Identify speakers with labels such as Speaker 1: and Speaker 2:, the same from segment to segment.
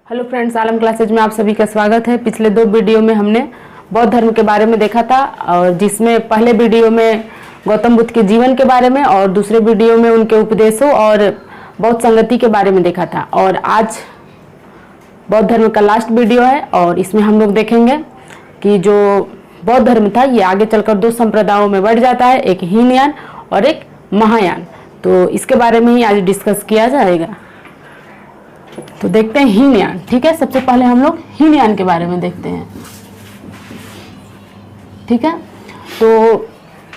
Speaker 1: Hello friends, आलम classes में आप सभी का स्वागत है। पिछले दो वीडियो में हमने बौद्ध धर्म के बारे में देखा था, और जिसमें पहले वीडियो में गौतम बुद्ध के जीवन के बारे में और दूसरे वीडियो में उनके उपदेशों और बौद्ध संगति के बारे में देखा था। और आज बौद्ध धर्म का लास्ट वीडियो है, और इसमें हम लोग देखेंगे कि जो बौद्ध धर्म था ये आगे चलकर दो संप्रदायों में बढ़ जाता है, एक हीनयान और एक महायान। तो इसके बारे में ही आज डिस्कस किया जाएगा। तो देखते हैं हीनयान। ठीक है, सबसे पहले हम लोग हीनयान के बारे में देखते हैं। ठीक है, तो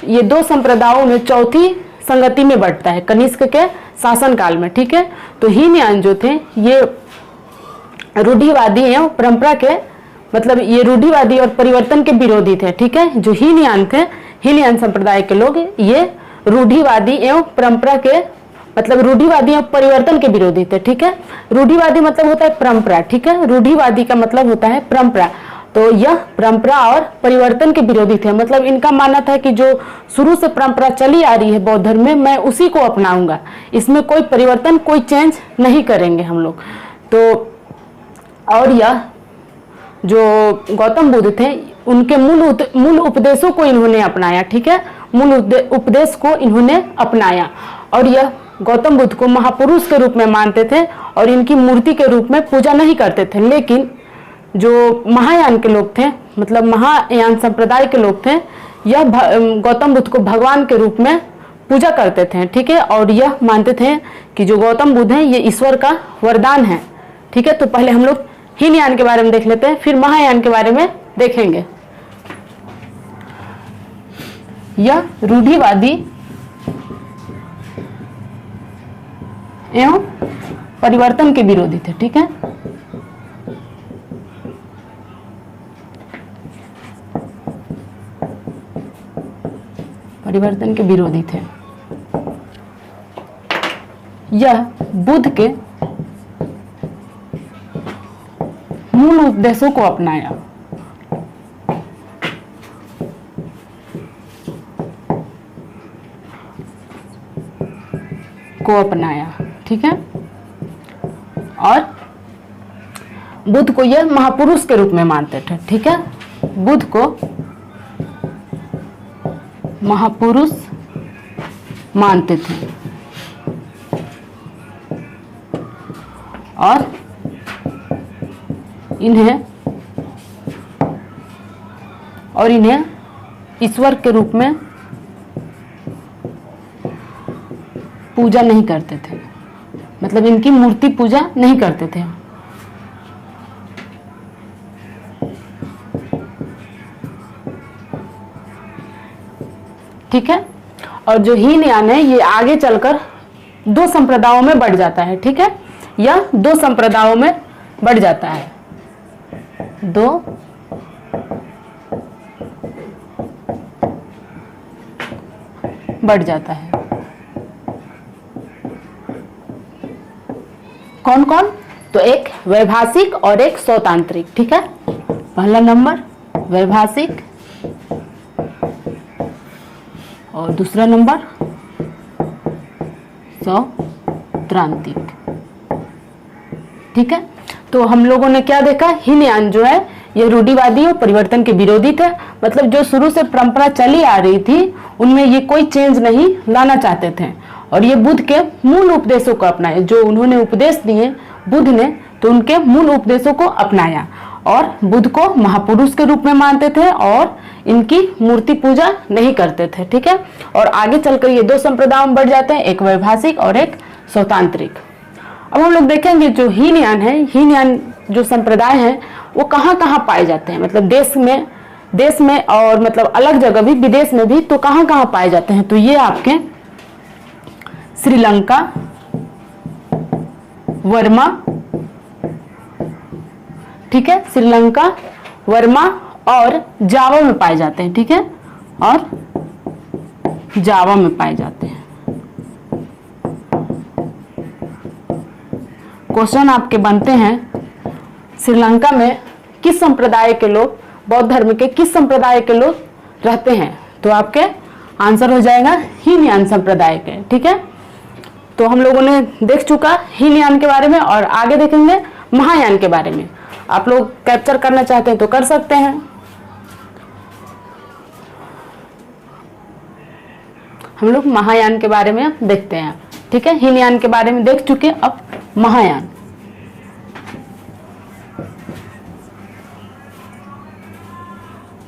Speaker 1: ये दो संप्रदायों में चौथी संगति में बढ़ता है कनिष्क के शासनकाल में। ठीक है, तो हीनयान जो थे ये रूढ़िवादी एवं परंपरा के, मतलब ये रूढ़िवादी और परिवर्तन के विरोधी थे। ठीक है, जो हीनयान थे, हीनयान संप्रदाय के लोग, ये रूढ़िवादी एवं परंपरा के, मतलब रूढ़िवादी और परिवर्तन के विरोधी थे। ठीक है, रूढ़िवादी मतलब होता है परंपरा। ठीक है, रूढ़िवादी का मतलब होता है परंपरा। तो यह परंपरा और परिवर्तन के विरोधी थे। मतलब इनका मानना था कि जो शुरू से परंपरा चली आ रही है बौद्ध धर्म में, मैं उसी को अपनाऊंगा, इसमें कोई परिवर्तन, कोई चेंज नहीं करेंगे हम लोग। तो और यह जो गौतम बुद्ध थे, उनके मूल उपदेशों को इन्होंने अपनाया। ठीक है, मूल उपदेश को इन्होंने अपनाया, और यह गौतम बुद्ध को महापुरुष के रूप में मानते थे और इनकी मूर्ति के रूप में पूजा नहीं करते थे। लेकिन जो महायान के लोग थे, मतलब महायान संप्रदाय के लोग थे, यह गौतम बुद्ध को भगवान के रूप में पूजा करते थे। ठीक है, और यह मानते थे कि जो गौतम बुद्ध है ये ईश्वर का वरदान है। ठीक है, तो पहले हम लोग हीनयान के बारे में देख लेते हैं, फिर महायान के बारे में देखेंगे। यह रूढ़िवादी एवं परिवर्तन के विरोधी थे। ठीक है, परिवर्तन के विरोधी थे। यह बुद्ध के मूल उपदेशों को अपनाया। ठीक है, और बुद्ध को यह महापुरुष के रूप में मानते थे। ठीक है, बुद्ध को महापुरुष मानते थे, और इन्हें ईश्वर के रूप में पूजा नहीं करते थे, मतलब इनकी मूर्ति पूजा नहीं करते थे। ठीक है, और जो हीनयान है ये आगे चलकर दो संप्रदायों में बढ़ जाता है। ठीक है, यह दो संप्रदायों में बढ़ जाता है, दो बढ़ जाता है। कौन कौन? तो एक वैभाषिक और एक सौतांत्रिक। ठीक है, पहला नंबर वैभाषिक और दूसरा नंबर सौतांत्रिक। ठीक है, तो हम लोगों ने क्या देखा, हीनयान जो है ये रूढ़िवादी और परिवर्तन के विरोधी थे। मतलब जो शुरू से परंपरा चली आ रही थी उनमें ये कोई चेंज नहीं लाना चाहते थे, और ये बुद्ध के मूल उपदेशों को अपनाए। जो उन्होंने उपदेश दिए बुद्ध ने, तो उनके मूल उपदेशों को अपनाया, और बुद्ध को महापुरुष के रूप में मानते थे और इनकी मूर्ति पूजा नहीं करते थे। ठीक है, और आगे चलकर ये दो संप्रदायों में बढ़ जाते हैं, एक वैभाषिक और एक सौतांत्रिक। अब हम लोग देखेंगे जो हीनयान है, हीनयान जो संप्रदाय है वो कहाँ कहाँ पाए जाते हैं, मतलब देश में और मतलब अलग जगह भी, विदेश में भी, तो कहाँ कहाँ पाए जाते हैं। तो ये आपके श्रीलंका, वर्मा, ठीक है, श्रीलंका, वर्मा और जावा में पाए जाते हैं। ठीक है, और जावा में पाए जाते हैं। क्वेश्चन आपके बनते हैं, श्रीलंका में किस संप्रदाय के लोग, बौद्ध धर्म के किस संप्रदाय के लोग रहते हैं? तो आपके आंसर हो जाएगा हीनयान संप्रदाय के। ठीक है, तो हम लोगों ने देख चुका हीनयान के बारे में, और आगे देखेंगे महायान के बारे में। आप लोग कैप्चर करना चाहते हैं तो कर सकते हैं। हम लोग महायान के बारे में देखते हैं, ठीक है। हीनयान के बारे में देख चुके, अब महायान।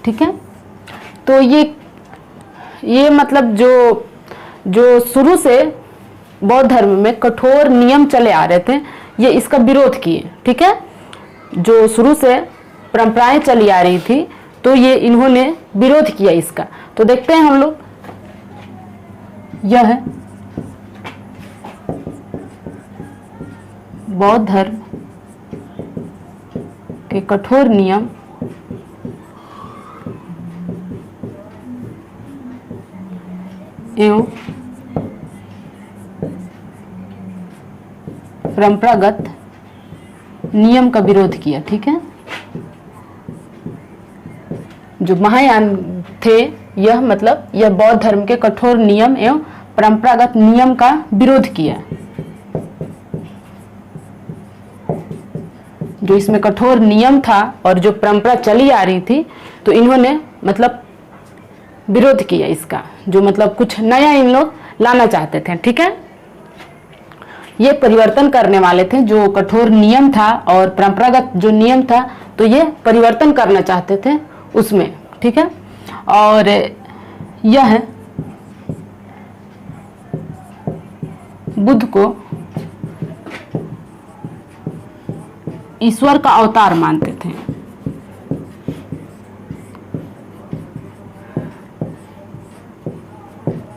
Speaker 1: ठीक है, तो ये मतलब जो शुरू से बौद्ध धर्म में कठोर नियम चले आ रहे थे, ये इसका विरोध किए। ठीक है, जो शुरू से परंपराएं चली आ रही थी तो ये इन्होंने विरोध किया इसका। तो देखते हैं हम लोग, यह है बौद्ध धर्म के कठोर नियम एवं परंपरागत नियम का विरोध किया। ठीक है, जो महायान थे यह मतलब यह बौद्ध धर्म के कठोर नियम एवं परंपरागत नियम का विरोध किया। जो इसमें कठोर नियम था और जो परंपरा चली आ रही थी तो इन्होंने मतलब विरोध किया इसका, जो मतलब कुछ नया इन लोग लाना चाहते थे। ठीक है, ये परिवर्तन करने वाले थे। जो कठोर नियम था और परंपरागत जो नियम था तो ये परिवर्तन करना चाहते थे उसमें। ठीक है, और यह है बुद्ध को ईश्वर का अवतार मानते थे।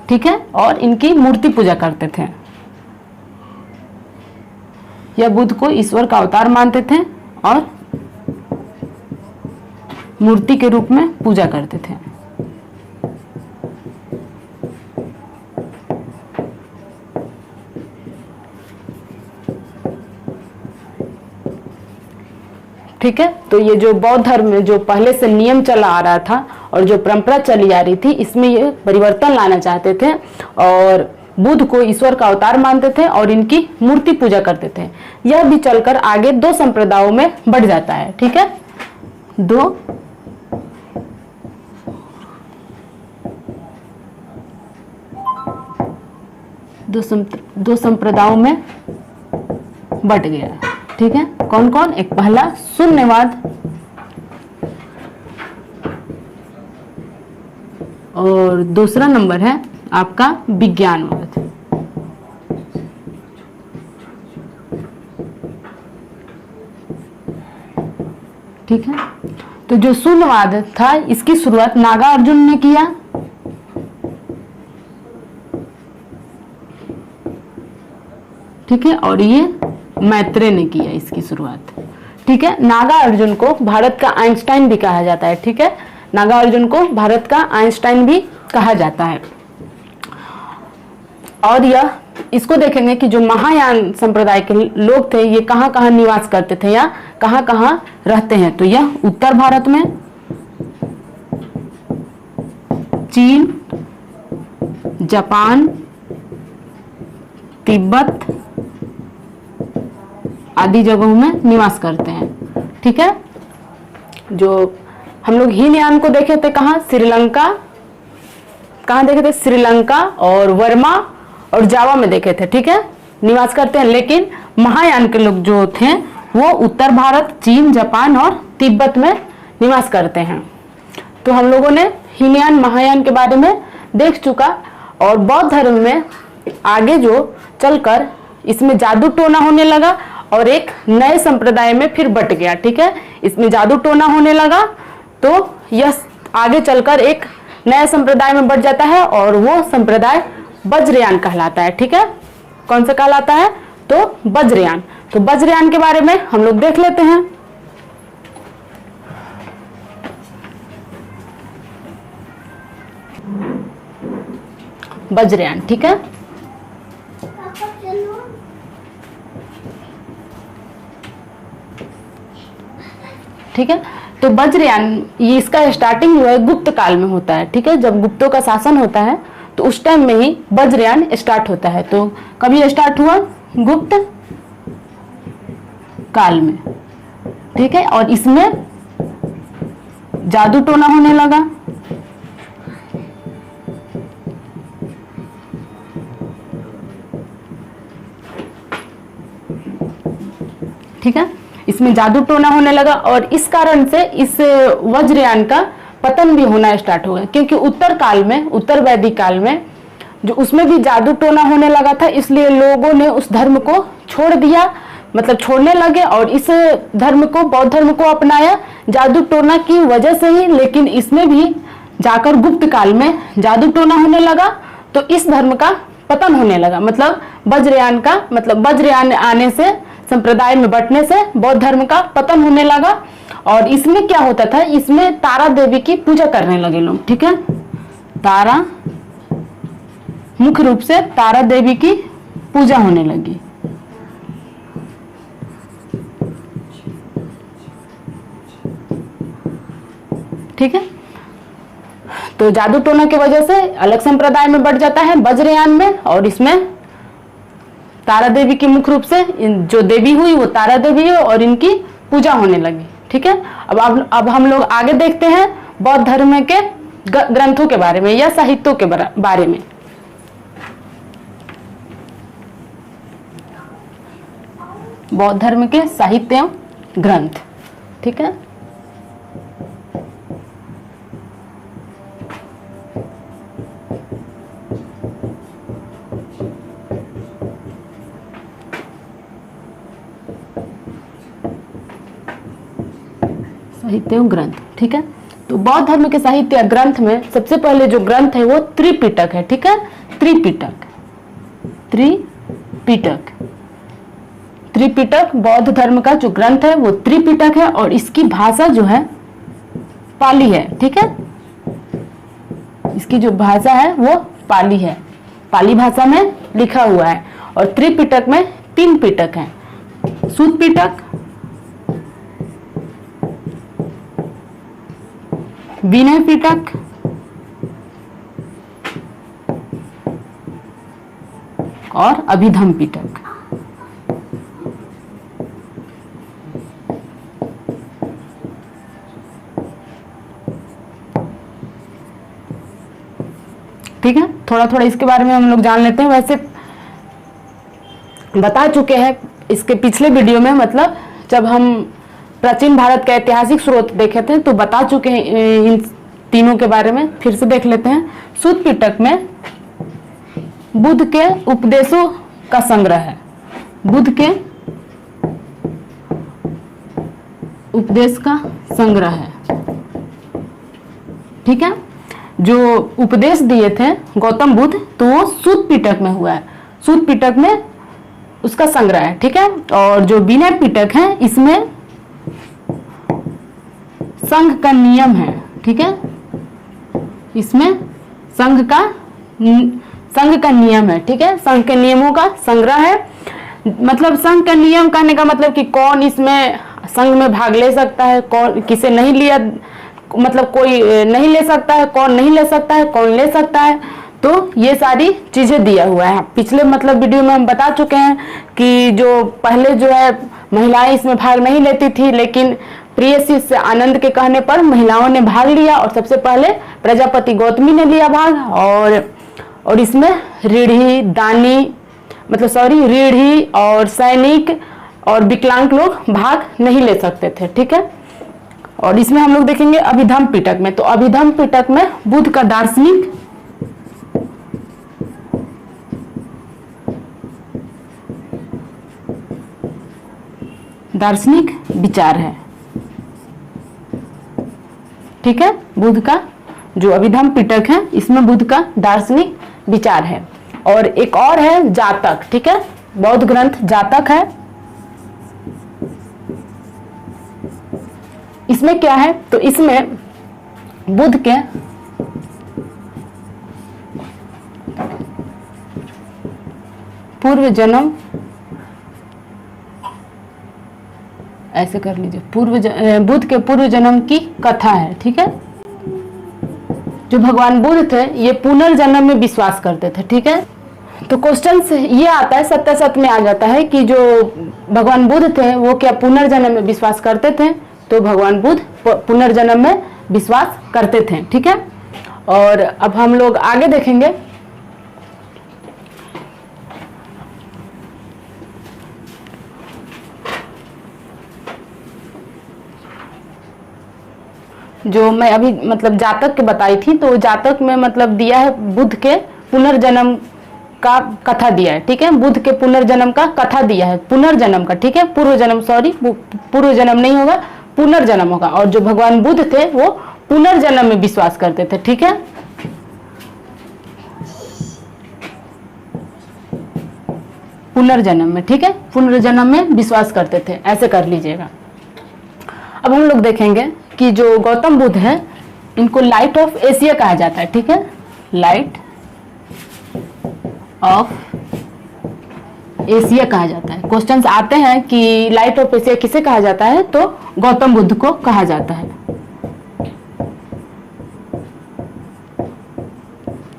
Speaker 1: ठीक है, और इनकी मूर्ति पूजा करते थे। यह बुद्ध को ईश्वर का अवतार मानते थे और मूर्ति के रूप में पूजा करते थे। ठीक है, तो ये जो बौद्ध धर्म में जो पहले से नियम चला आ रहा था और जो परंपरा चली आ रही थी, इसमें ये परिवर्तन लाना चाहते थे और बुद्ध को ईश्वर का अवतार मानते थे और इनकी मूर्ति पूजा करते थे। यह भी चलकर आगे दो संप्रदायों में बढ़ जाता है। ठीक है, दो संप्रदायों में बट गया। ठीक है, कौन कौन? एक पहला शून्यवाद और दूसरा नंबर है आपका विज्ञानवाद। ठीक है, तो जो शून्यवाद था इसकी शुरुआत नागार्जुन ने किया। ठीक है, और ये मैत्रेय ने किया इसकी शुरुआत। ठीक है, नागार्जुन को भारत का आइंस्टाइन भी कहा जाता है। ठीक है, नागार्जुन को भारत का आइंस्टाइन भी कहा जाता है। और यह इसको देखेंगे कि जो महायान संप्रदाय के लोग थे ये कहाँ कहाँ निवास करते थे या कहाँ कहाँ रहते हैं। तो यह उत्तर भारत में, चीन, जापान, तिब्बत आदि जगहों में निवास करते हैं। ठीक है, जो हम लोग हीनयान को देखे थे कहाँ? श्रीलंका, कहाँ देखे थे? श्रीलंका और वर्मा और जावा में देखे थे। ठीक है, निवास करते हैं। लेकिन महायान के लोग जो थे वो उत्तर भारत, चीन, जापान और तिब्बत में निवास करते हैं। तो हम लोगों ने हीनयान महायान के बारे में देख चुका। और बौद्ध धर्म में आगे जो चलकर इसमें जादू टोना होने लगा और एक नए संप्रदाय में फिर बट गया। ठीक है, इसमें जादू टोना होने लगा तो यह आगे चलकर एक नए संप्रदाय में बट जाता है और वो संप्रदाय वज्रयान कहलाता है। ठीक है, कौन सा कहलाता है? तो वज्रयान। तो वज्रयान के बारे में हम लोग देख लेते हैं। वज्रयान, ठीक है, ठीक है। तो वज्रयान ये इसका स्टार्टिंग जो है गुप्त काल में होता है। ठीक है, जब गुप्तों का शासन होता है तो उस टाइम में ही वज्रयान स्टार्ट होता है। तो कभी स्टार्ट हुआ? गुप्त काल में, ठीक है। और इसमें जादू टोना होने लगा, ठीक है। इसमें जादू टोना होने लगा और इस कारण से इस वज्रयान का पतन भी होना स्टार्ट हो गया, क्योंकि उत्तर काल में, उत्तर वैदिक काल में जो उसमें भी जादू टोना होने लगा था, इसलिए लोगों ने उस धर्म को छोड़ दिया, मतलब छोड़ने लगे और इस धर्म को, बौद्ध धर्म को अपनाया जादू टोना की वजह से ही। लेकिन इसमें भी जाकर गुप्त काल में जादू टोना होने लगा, तो इस धर्म का पतन होने लगा, मतलब वज्रयान का, मतलब वज्रयान आने से, संप्रदाय में बंटने से बौद्ध धर्म का पतन होने लगा। और इसमें क्या होता था, इसमें तारा देवी की पूजा करने लगे लोग, ठीक है। तारा, मुख्य रूप से तारा देवी की पूजा होने लगी, ठीक है। तो जादू टोना की वजह से अलग संप्रदाय में बढ़ जाता है वज्रयान में, और इसमें तारा देवी की मुख्य रूप से जो देवी हुई वो तारा देवी है और इनकी पूजा होने लगी, ठीक है। अब हम लोग आगे देखते हैं बौद्ध धर्म के ग्रंथों के बारे में या साहित्यों के बारे में। बौद्ध धर्म के साहित्य ग्रंथ, ठीक है। साहित्य ग्रंथ, ठीक है। तो बौद्ध धर्म के साहित्य ग्रंथ में सबसे पहले जो ग्रंथ है वो त्रिपिटक है, ठीक है। त्रिपिटक, त्रिपिटक, त्रिपिटक बौद्ध धर्म का जो ग्रंथ है वो त्रिपिटक है और इसकी भाषा जो है पाली है, ठीक है। इसकी जो भाषा है वो पाली है, पाली भाषा में लिखा हुआ है। और त्रिपिटक में 3 पिटक हैं, सूत पिटक, विनय पिटक और अभिधम पिटक, ठीक है। थोड़ा थोड़ा इसके बारे में हम लोग जान लेते हैं। वैसे बता चुके हैं इसके पिछले वीडियो में, मतलब जब हम प्राचीन भारत के ऐतिहासिक स्रोत देखे थे तो बता चुके हैं इन तीनों के बारे में। फिर से देख लेते हैं। सूत पिटक में बुद्ध के उपदेशों का संग्रह है, बुद्ध के उपदेश का संग्रह है, ठीक है। जो उपदेश दिए थे गौतम बुद्ध तो वो सूत पिटक में हुआ है, सूत पिटक में उसका संग्रह है, ठीक है। और जो विनय पिटक है इसमें संघ का नियम है, ठीक है। इसमें संघ का नियम है, ठीक है। संघ के नियमों का संग्रह है। मतलब संघ का नियम कहने का मतलब कि कौन इसमें संघ में भाग ले सकता है, कौन किसे नहीं लिया, मतलब कोई नहीं ले सकता है, कौन नहीं ले सकता है, कौन ले सकता है। तो ये सारी चीजें दिया हुआ है। पिछले मतलब वीडियो में हम बता चुके हैं कि जो पहले जो है महिलाएं इसमें भाग नहीं लेती थी, लेकिन प्रिय शिष्य आनंद के कहने पर महिलाओं ने भाग लिया और सबसे पहले प्रजापति गौतमी ने लिया भाग। और इसमें रीढ़ी, दानी, मतलब रीढ़ी और सैनिक और विकलांग लोग भाग नहीं ले सकते थे, ठीक है। और इसमें हम लोग देखेंगे अभिधम पिटक में। तो अभिधम पिटक में बुद्ध का दार्शनिक विचार है, ठीक है। बुद्ध का जो अभिधम पिटक है इसमें बुद्ध का दार्शनिक विचार है। और एक और है जातक, ठीक है। बौद्ध ग्रंथ जातक है। इसमें क्या है, तो इसमें बुद्ध के पूर्व जन्म, ऐसे कर लीजिए, बुद्ध के पूर्व जन्म की कथा है, ठीक है। जो भगवान बुद्ध थे ये पुनर्जन्म में विश्वास करते थे, ठीक है। तो क्वेश्चन ये आता है, सत्यासत में आ जाता है कि जो भगवान बुद्ध थे वो क्या पुनर्जन्म में विश्वास करते थे? तो भगवान बुद्ध पुनर्जन्म में विश्वास करते थे। ठीक है, और अब हम लोग आगे देखेंगे। जो मैं अभी मतलब जातक के बताई थी, तो जातक में मतलब दिया है बुद्ध के पुनर्जन्म का कथा दिया है। ठीक है, बुद्ध के पुनर्जन्म का कथा दिया है, पुनर्जन्म का। ठीक है, पूर्व जन्म, सॉरी पूर्व जन्म नहीं होगा, पुनर्जन्म होगा। और जो भगवान बुद्ध थे वो पुनर्जन्म में विश्वास करते थे। ठीक है, पुनर्जन्म में। ठीक है, पुनर्जन्म में विश्वास करते थे, ऐसे कर लीजिएगा। अब हम लोग देखेंगे कि जो गौतम बुद्ध है इनको लाइट ऑफ एशिया कहा जाता है। ठीक है, लाइट ऑफ एशिया कहा जाता है। क्वेश्चंस आते हैं कि लाइट ऑफ एशिया किसे कहा जाता है? तो गौतम बुद्ध को कहा जाता है।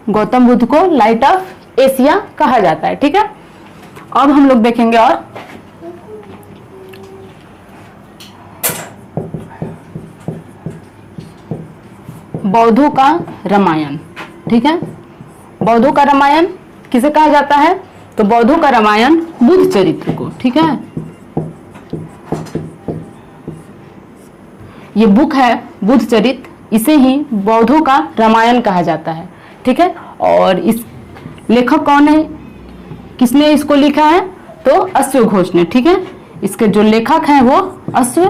Speaker 1: गौतम बुद्ध को लाइट ऑफ एशिया कहा जाता है। ठीक है, अब हम लोग देखेंगे और बौद्धों का रामायण। ठीक है, बौद्धों का रामायण किसे कहा जाता है? तो बौद्धों का रामायण बुद्ध चरित्र को। ठीक है, ये बुक है बुद्ध चरित्र, इसे ही बौद्धों का रामायण कहा जाता है। ठीक है, और इस लेखक कौन है, किसने इसको लिखा है? तो अश्व घोष ने। ठीक है, इसके जो लेखक हैं वो अश्व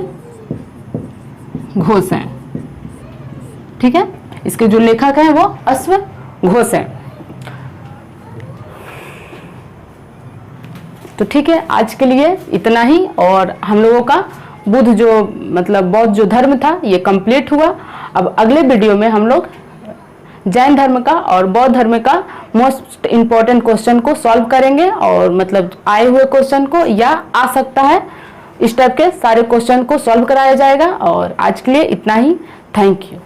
Speaker 1: घोष हैं। ठीक है, इसके जो लेखक हैं वो अश्व घोष हैं। तो ठीक है, आज के लिए इतना ही। और हम लोगों का बुद्ध जो मतलब बौद्ध जो धर्म था ये कंप्लीट हुआ। अब अगले वीडियो में हम लोग जैन धर्म का और बौद्ध धर्म का मोस्ट इम्पोर्टेंट क्वेश्चन को सॉल्व करेंगे, और मतलब आए हुए क्वेश्चन को या आ सकता है इस टाइप के सारे क्वेश्चन को सॉल्व कराया जाएगा। और आज के लिए इतना ही। Thank you.